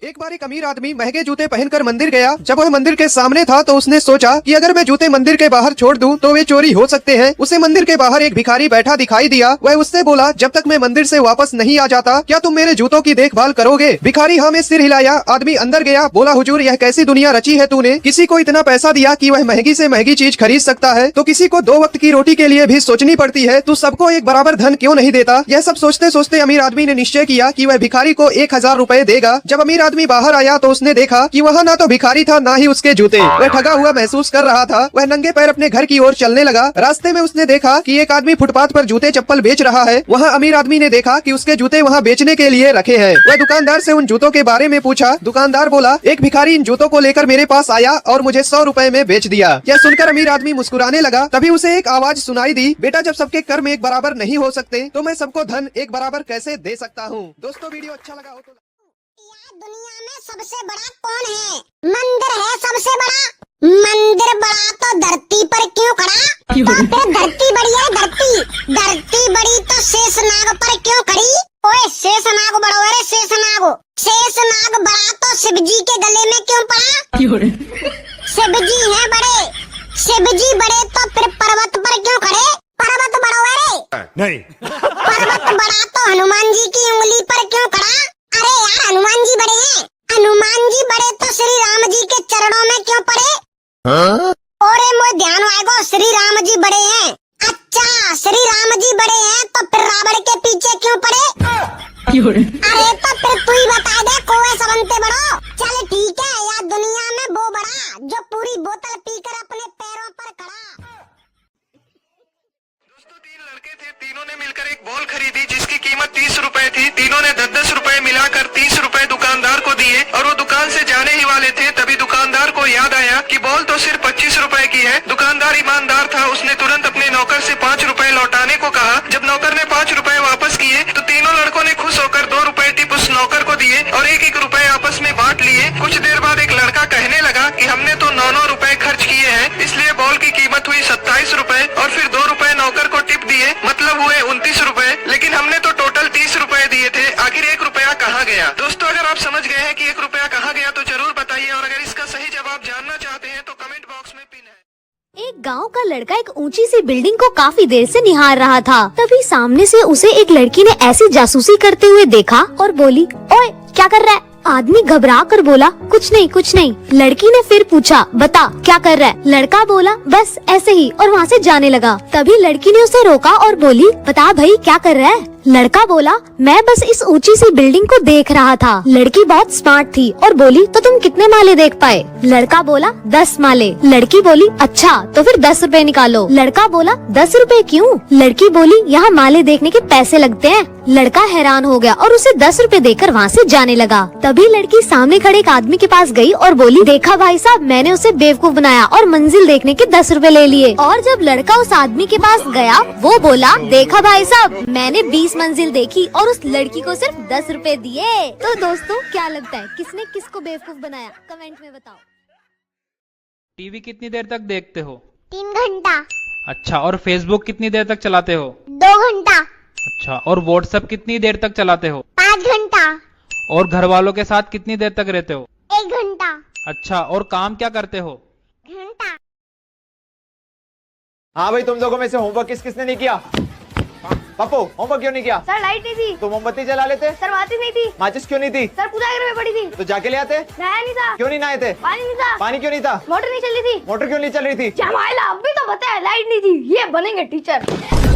एक बार एक अमीर आदमी महंगे जूते पहनकर मंदिर गया। जब वह मंदिर के सामने था तो उसने सोचा कि अगर मैं जूते मंदिर के बाहर छोड़ दूं तो वे चोरी हो सकते हैं। उसे मंदिर के बाहर एक भिखारी बैठा दिखाई दिया। वह उससे बोला, जब तक मैं मंदिर से वापस नहीं आ जाता क्या तुम मेरे जूतों की देखभाल करोगे? भिखारी हाँ में सिर हिलाया। आदमी अंदर गया, बोला, हुजूर यह कैसी दुनिया रची है तूने? किसी को इतना पैसा दिया कि वह महंगी से महंगी चीज खरीद सकता है तो किसी को 2 वक्त की रोटी के लिए भी सोचनी पड़ती है। तू सबको एक बराबर धन क्यों नहीं देता? यह सब सोचते सोचते अमीर आदमी ने निश्चय किया कि वह भिखारी को 1000 रुपए देगा। जब अमीर आदमी बाहर आया तो उसने देखा कि वहाँ ना तो भिखारी था ना ही उसके जूते। वह ठगा हुआ महसूस कर रहा था। वह नंगे पैर अपने घर की ओर चलने लगा। रास्ते में उसने देखा कि एक आदमी फुटपाथ पर जूते चप्पल बेच रहा है। वहाँ अमीर आदमी ने देखा कि उसके जूते वहाँ बेचने के लिए रखे हैं। वह दुकानदार से उन जूतों के बारे में पूछा। दुकानदार बोला, एक भिखारी इन जूतों को लेकर मेरे पास आया और मुझे 100 रुपए में बेच दिया। यह सुनकर अमीर आदमी मुस्कुराने लगा। तभी उसे एक आवाज सुनाई दी, बेटा जब सबके कर्म एक बराबर नहीं हो सकते तो मैं सबको धन एक बराबर कैसे दे सकता हूँ। दोस्तों वीडियो अच्छा लगा हो तो दुनिया में सबसे बड़ा कौन है? मंदिर है सबसे बड़ा। मंदिर बड़ा तो धरती पर क्यों खड़ा? तो फिर धरती बड़ी है धरती। धरती बड़ी तो शेषनाग पर क्यों खड़ी? ओए शेषनाग बड़ो है शेषनाग। शेषनाग बड़ा तो शिव जी के गले में क्यों पड़ा? शिव जी है बड़े। शिव जी बड़े तो फिर पर्वत पर क्यों खड़े? पर्वत बड़ो है नहीं। पर्वत बड़ा तो हनुमान जी की उंगली पर क्यों खड़ा? अरे यार हनुमान जी बड़े हैं। हनुमान जी बड़े तो श्री राम जी के चरणों में क्यों पड़े? और मुझे ध्यान आएगा, श्री राम जी बड़े हैं। अच्छा श्री राम जी बड़े हैं तो फिर रावण के पीछे क्यों पड़े? अरे तो फिर तू ही बता दे, कोवे सबंते बड़ो। चल ठीक है यार, दुनिया में वो बड़ा जो पूरी बोतल पीकर अपने पैरों पर खड़ा। दोस्तों 3 लड़के थे, तीनों ने मिलकर एक बॉल खरीदी जिसकी कीमत 30 रुपए थी। तीनों ने 10-10 रुपए मिलाकर 30 रुपए दुकानदार को दिए और वो दुकान से जाने ही वाले थे। तभी दुकानदार को याद आया कि बॉल तो सिर्फ 25 रुपए की है। दुकानदार ईमानदार था, उसने तुरंत अपने नौकर से 5 रुपए लौटाने को कहा। जब नौकर ने 5 रुपए वापस किए तो तीनों लड़कों ने खुश होकर 2 रुपए टिप उस नौकर को दिए और 1-1 रुपए आपस में बांट लिए। कुछ देर बाद एक लड़का कहने लगा कि हमने तो 9-9 रुपए खर्च किए हैं, इसलिए बॉल की कीमत हुई 27 रुपए और फिर 2 रुपए नौकर को टिप दिए, मतलब हुए 29 रुपए। लेकिन हमने तो टोटल 30 रुपए दिए थे। आखिर 1 रुपया कहाँ गया? दोस्तों अगर आप समझ गए हैं कि 1 रुपया कहाँ गया तो जरूर बताइए और अगर इसका सही जवाब जानना चाहते हैं तो कमेंट बॉक्स में पिन है। एक गांव का लड़का एक ऊंची सी बिल्डिंग को काफी देर से निहार रहा था। तभी सामने से उसे एक लड़की ने ऐसी जासूसी करते हुए देखा और बोली, ओए क्या कर रहा है? आदमी घबरा कर बोला, कुछ नहीं कुछ नहीं। लड़की ने फिर पूछा, बता क्या कर रहा है? लड़का बोला, बस ऐसे ही, और वहाँ से जाने लगा। तभी लड़की ने उसे रोका और बोली, बता भाई क्या कर रहा है? लड़का बोला, मैं बस इस ऊंची सी बिल्डिंग को देख रहा था। लड़की बहुत स्मार्ट थी और बोली, तो तुम कितने माले देख पाए? लड़का बोला, 10 माले। लड़की बोली, अच्छा तो फिर 10 रुपए निकालो। लड़का बोला, 10 रुपए क्यों? लड़की बोली, यहाँ माले देखने के पैसे लगते हैं। लड़का हैरान हो गया और उसे 10 रुपए देकर वहाँ से जाने लगा। तभी लड़की सामने खड़े एक आदमी के पास गई और बोली, देखा भाई साहब, मैंने उसे बेवकूफ बनाया और मंजिल देखने के 10 रुपए ले लिए। और जब लड़का उस आदमी के पास गया वो बोला, देखा भाई साहब, मैंने 20 मंजिल देखी और उस लड़की को सिर्फ 10 रुपए दिए। तो दोस्तों क्या लगता है किसने किसको बेवकूफ बनाया? कमेंट में बताओ। टीवी कितनी देर तक देखते हो? 3 घंटा। अच्छा, और फेसबुक कितनी देर तक चलाते हो? 2 घंटा। अच्छा, और व्हाट्सएप कितनी देर तक चलाते हो? 5 घंटा। और घर वालों के साथ कितनी देर तक रहते हो? 1 घंटा। अच्छा, और काम क्या करते हो? घंटा। हाँ भाई, तुम लोगों में से होमवर्क किस किसने नहीं किया? पप्पू होमवर्क क्यों नहीं किया? सर लाइट नहीं थी। तो मोमबत्ती जला लेते। सर बाती नहीं थी। माचिस क्यों नहीं थी? सर पूजा घर में पड़ी थी। तो जाके ले आते। नहाया नहीं था। क्यों नहीं नहाए थे? पानी नहीं था। पानी क्यों नहीं था? मोटर नहीं चल रही थी। मोटर क्यों नहीं चल रही थी? क्या मायला, अभी तो बताया लाइट नहीं थी। ये बनेंगे टीचर।